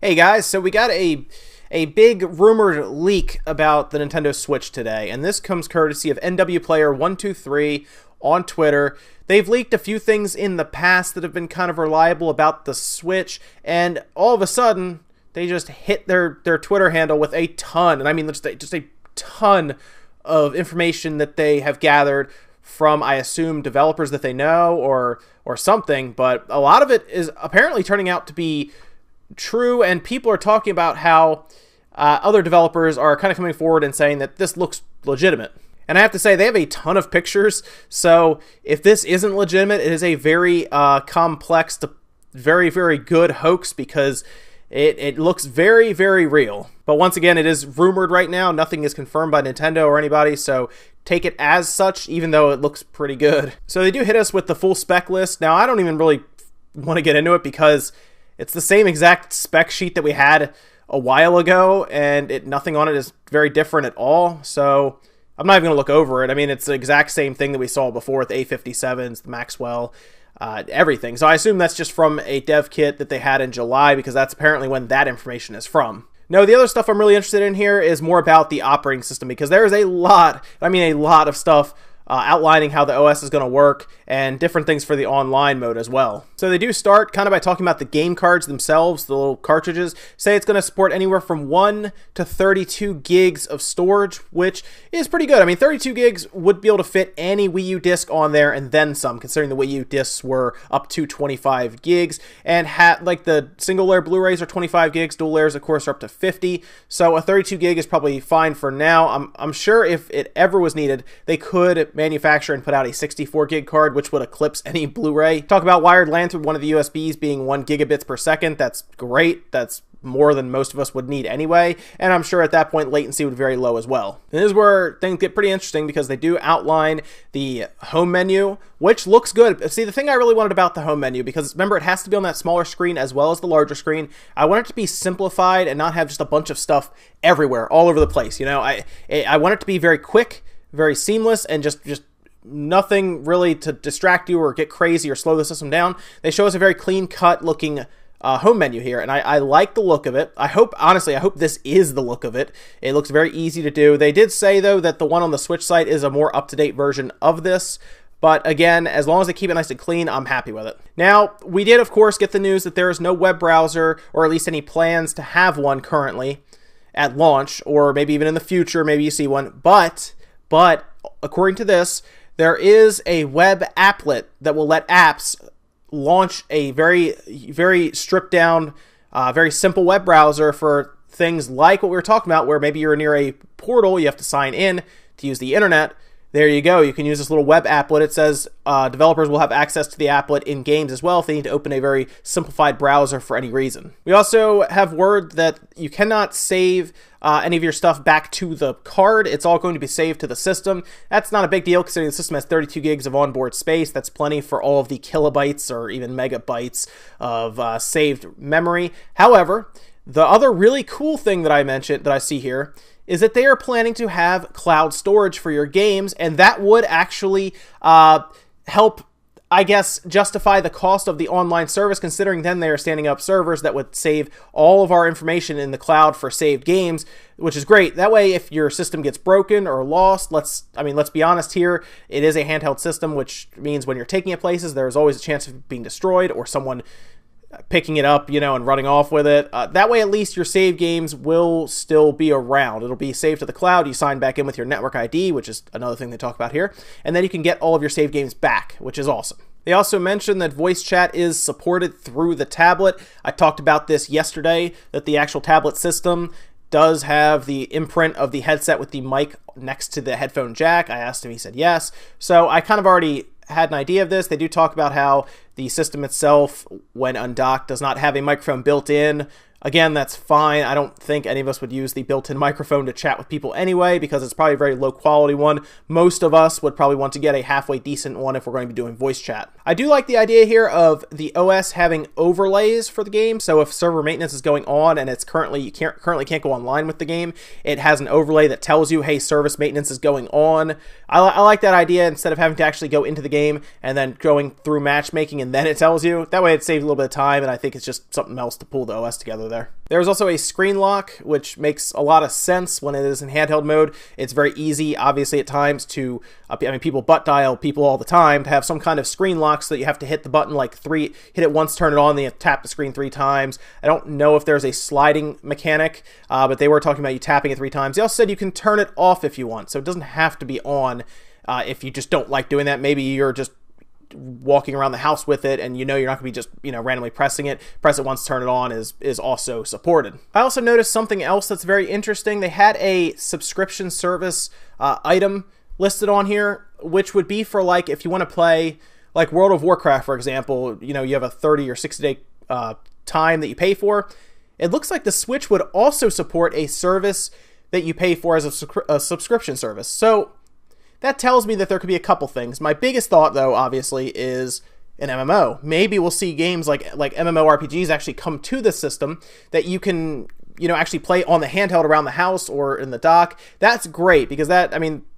Hey guys, so we got a big rumored leak about the Nintendo Switch today, and this comes courtesy of NWPlayer123 on Twitter. They've leaked a few things in the past that have been kind of reliable about the Switch, and all of a sudden, they just hit their Twitter handle with a ton, and I mean just a ton of information that they have gathered from, I assume, developers that they know or something, but a lot of it is apparently turning out to be true, and people are talking about how other developers are kind of coming forward and saying that this looks legitimate. And I have to say, they have a ton of pictures, so if this isn't legitimate, it is a very complex to very, very good hoax, because it looks very, very real. But once again, it is rumored right now. Nothing is confirmed by Nintendo or anybody, so take it as such, even though it looks pretty good. So they do hit us with the full spec list. Now, I don't even really want to get into it, because it's the same exact spec sheet that we had a while ago, and nothing on it is very different at all. So I'm not even going to look over it. I mean, it's the exact same thing that we saw before with the A57s, the Maxwell, everything. So I assume that's just from a dev kit that they had in July, because that's apparently when that information is from. No, the other stuff I'm really interested in here is more about the operating system, because there is a lot of stuff outlining how the OS is going to work and different things for the online mode as well. So they do start kind of by talking about the game cards themselves, the little cartridges. Say it's going to support anywhere from 1 to 32 gigs of storage, which is pretty good. I mean, 32 gigs would be able to fit any Wii U disc on there and then some, considering the Wii U discs were up to 25 gigs. And like the single layer Blu-rays are 25 gigs, dual layers of course are up to 50. So a 32 gig is probably fine for now. I'm sure if it ever was needed, they could manufacture and put out a 64 gig card, which would eclipse any Blu-ray. Talk about wired LAN through one of the USBs being 1 gigabits per second. That's great. That's more than most of us would need anyway, and I'm sure at that point latency would be very low as well. And this is where things get pretty interesting, because they do outline the home menu, which looks good. See, the thing I really wanted about the home menu, because remember, it has to be on that smaller screen as well as the larger screen. I want it to be simplified and not have just a bunch of stuff everywhere, all over the place. You know, I want it to be very quick, very seamless, and just nothing really to distract you or get crazy or slow the system down. They show us a very clean-cut looking home menu here, and I like the look of it. Honestly, I hope this is the look of it. It looks very easy to do. They did say, though, that the one on the Switch site is a more up-to-date version of this, but again, as long as they keep it nice and clean, I'm happy with it. Now, we did, of course, get the news that there is no web browser, or at least any plans to have one currently at launch, or maybe even in the future, maybe you see one, but according to this, there is a web applet that will let apps launch a very, very stripped down, very simple web browser for things like what we were talking about, where maybe you're near a portal, you have to sign in to use the internet. There you go. You can use this little web applet. It says developers will have access to the applet in games as well if they need to open a very simplified browser for any reason. We also have word that you cannot save any of your stuff back to the card. It's all going to be saved to the system. That's not a big deal, considering the system has 32 gigs of onboard space. That's plenty for all of the kilobytes or even megabytes of saved memory. However, the other really cool thing that I see here is that they are planning to have cloud storage for your games, and that would actually help, I guess, justify the cost of the online service, considering then they are standing up servers that would save all of our information in the cloud for saved games, which is great. That way, if your system gets broken or lost, let's be honest here, it is a handheld system, which means when you're taking it places, there's always a chance of being destroyed or someone picking it up, and running off with it. That way, at least your save games will still be around. It'll be saved to the cloud. You sign back in with your network ID, which is another thing they talk about here, and then you can get all of your save games back, which is awesome. They also mentioned that voice chat is supported through the tablet. I talked about this yesterday, that the actual tablet system does have the imprint of the headset with the mic next to the headphone jack. I asked him, he said yes. So I kind of already had an idea of this. They do talk about how the system itself, when undocked, does not have a microphone built in. Again, that's fine. I don't think any of us would use the built-in microphone to chat with people anyway, because it's probably a very low-quality one. Most of us would probably want to get a halfway decent one if we're going to be doing voice chat. I do like the idea here of the OS having overlays for the game, so if server maintenance is going on and it's you currently can't go online with the game, it has an overlay that tells you, hey, service maintenance is going on. I like that idea, instead of having to actually go into the game and then going through matchmaking and then it tells you. That way it saves a little bit of time, and I think it's just something else to pull the OS together there. There's also a screen lock, which makes a lot of sense when it is in handheld mode. It's very easy, obviously, at times to, people butt dial people all the time, to have some kind of screen lock so that you have to hit the button like hit it once, turn it on, then you tap the screen 3 times. I don't know if there's a sliding mechanic, but they were talking about you tapping it 3 times. They also said you can turn it off if you want, so it doesn't have to be on if you just don't like doing that. Maybe you're just walking around the house with it and you're not going to be just randomly pressing it. Press it once, turn it on is also supported. I also noticed something else that's very interesting. They had a subscription service item listed on here, which would be for like if you want to play like World of Warcraft, for example. You have a 30 or 60 day time that you pay for. It looks like the Switch would also support a service that you pay for as a subscription service. So that tells me that there could be a couple things. My biggest thought, though, obviously, is an MMO. Maybe we'll see games like MMORPGs actually come to the system that you can, actually play on the handheld around the house or in the dock. That's great because that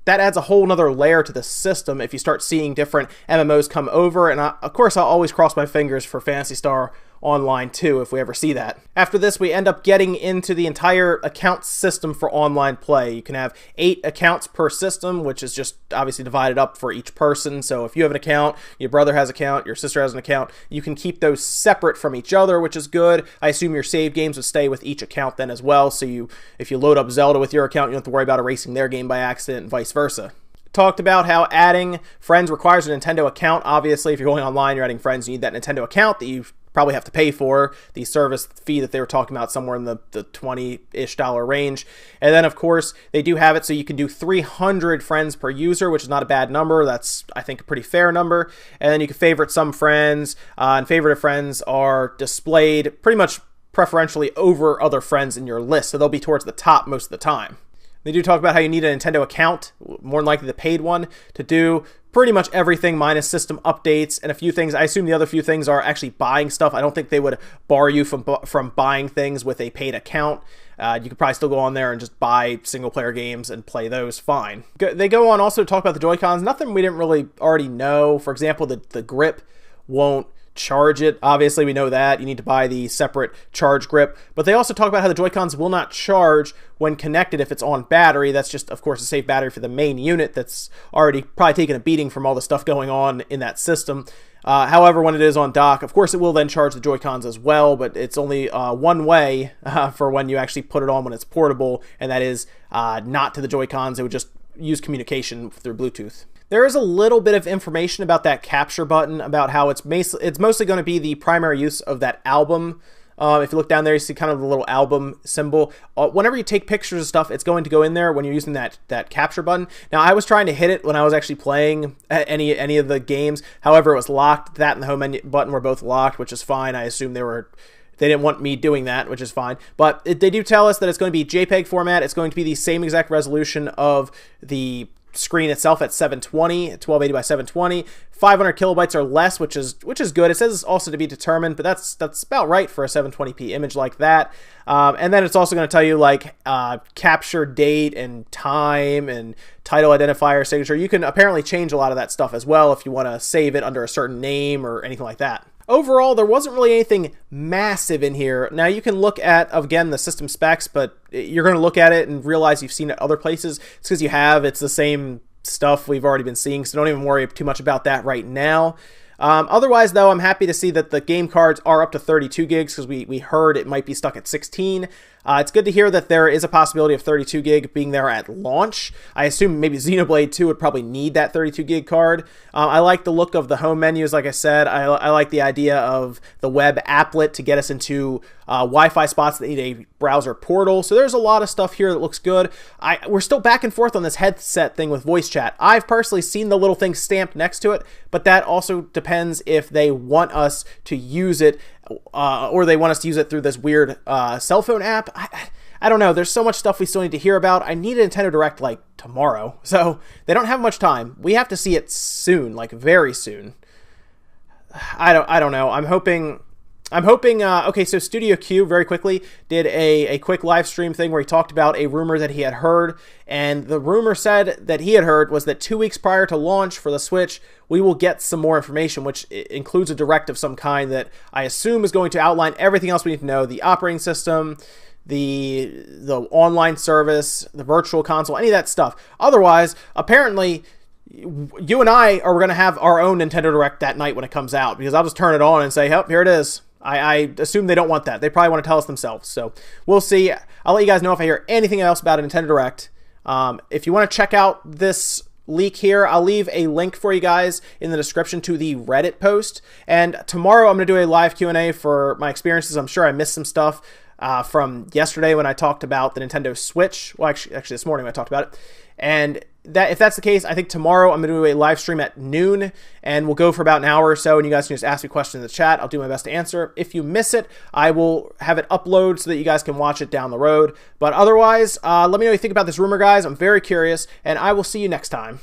adds a whole nother layer to the system if you start seeing different MMOs come over. And of course, I'll always cross my fingers for Phantasy Star Online too, if we ever see that. After this, we end up getting into the entire account system for online play. You can have 8 accounts per system, which is just obviously divided up for each person. So if you have an account, your brother has an account, your sister has an account, you can keep those separate from each other, which is good. I assume your save games would stay with each account then as well. So if you load up Zelda with your account, you don't have to worry about erasing their game by accident and vice versa. Talked about how adding friends requires a Nintendo account. Obviously, if you're going online, you're adding friends, you need that Nintendo account that you probably have to pay for. The service fee that they were talking about somewhere in the $20-ish range. And then, of course, they do have it so you can do 300 friends per user, which is not a bad number. That's, I think, a pretty fair number. And then you can favorite some friends, and favorite friends are displayed pretty much preferentially over other friends in your list, so they'll be towards the top most of the time. They do talk about how you need a Nintendo account, more than likely the paid one, to do pretty much everything minus system updates and a few things. I assume the other few things are actually buying stuff. I don't think they would bar you from buying things with a paid account. You could probably still go on there and just buy single-player games and play those fine. They go on also to talk about the Joy-Cons. Nothing we didn't really already know. For example, the grip won't charge it. Obviously, we know that. You need to buy the separate charge grip. But they also talk about how the Joy-Cons will not charge when connected if it's on battery. That's just, of course, a safe battery for the main unit that's already probably taken a beating from all the stuff going on in that system. However, when it is on dock, of course, it will then charge the Joy-Cons as well, but it's only one way for when you actually put it on when it's portable, and that is not to the Joy-Cons. It would just use communication through Bluetooth. There is a little bit of information about that capture button, about how it's mostly going to be the primary use of that album. If you look down there, you see kind of the little album symbol. Whenever you take pictures of stuff, it's going to go in there when you're using that capture button. Now, I was trying to hit it when I was actually playing any of the games. However, it was locked. That and the home menu button were both locked, which is fine. I assume they didn't want me doing that, which is fine. But they do tell us that it's going to be JPEG format. It's going to be the same exact resolution of the screen itself at 720, 1280 by 720. 500 kilobytes or less, which is good. It says it's also to be determined, but that's about right for a 720p image like that. And then it's also going to tell you like capture date and time and title identifier signature. You can apparently change a lot of that stuff as well if you want to save it under a certain name or anything like that. Overall, there wasn't really anything massive in here. Now, you can look at, again, the system specs, but you're going to look at it and realize you've seen it other places. It's because you have. It's the same stuff we've already been seeing, so don't even worry too much about that right now. Otherwise, though, I'm happy to see that the game cards are up to 32 gigs because we heard it might be stuck at 16. It's good to hear that there is a possibility of 32 gig being there at launch. I assume maybe Xenoblade 2 would probably need that 32 gig card. I like the look of the home menus, like I said. I like the idea of the web applet to get us into Wi-Fi spots that need a browser portal. So there's a lot of stuff here that looks good. We're still back and forth on this headset thing with voice chat. I've personally seen the little thing stamped next to it, but that also depends if they want us to use it or they want us to use it through this weird cell phone app. I don't know. There's so much stuff we still need to hear about. I need a Nintendo Direct like tomorrow, so they don't have much time. We have to see it soon, like very soon. I don't know. I'm hoping I'm hoping, okay, so Studio Q, very quickly, did a quick live stream thing where he talked about a rumor that he had heard, and the rumor said that he had heard was that 2 weeks prior to launch for the Switch, we will get some more information, which includes a direct of some kind that I assume is going to outline everything else we need to know, the operating system, the online service, the virtual console, any of that stuff. Otherwise, apparently, you and I are going to have our own Nintendo Direct that night when it comes out, because I'll just turn it on and say, "Yep, here it is." I assume they don't want that. They probably want to tell us themselves. So we'll see. I'll let you guys know if I hear anything else about a Nintendo Direct. If you want to check out this leak here, I'll leave a link for you guys in the description to the Reddit post. And tomorrow I'm going to do a live Q&A for my experiences. I'm sure I missed some stuff from yesterday when I talked about the Nintendo Switch. Well, actually this morning when I talked about it. And if that's the case, I think tomorrow I'm going to do a live stream at noon, and we'll go for about an hour or so, and you guys can just ask me questions in the chat. I'll do my best to answer. If you miss it, I will have it upload so that you guys can watch it down the road. But otherwise, let me know what you think about this rumor, guys. I'm very curious, and I will see you next time.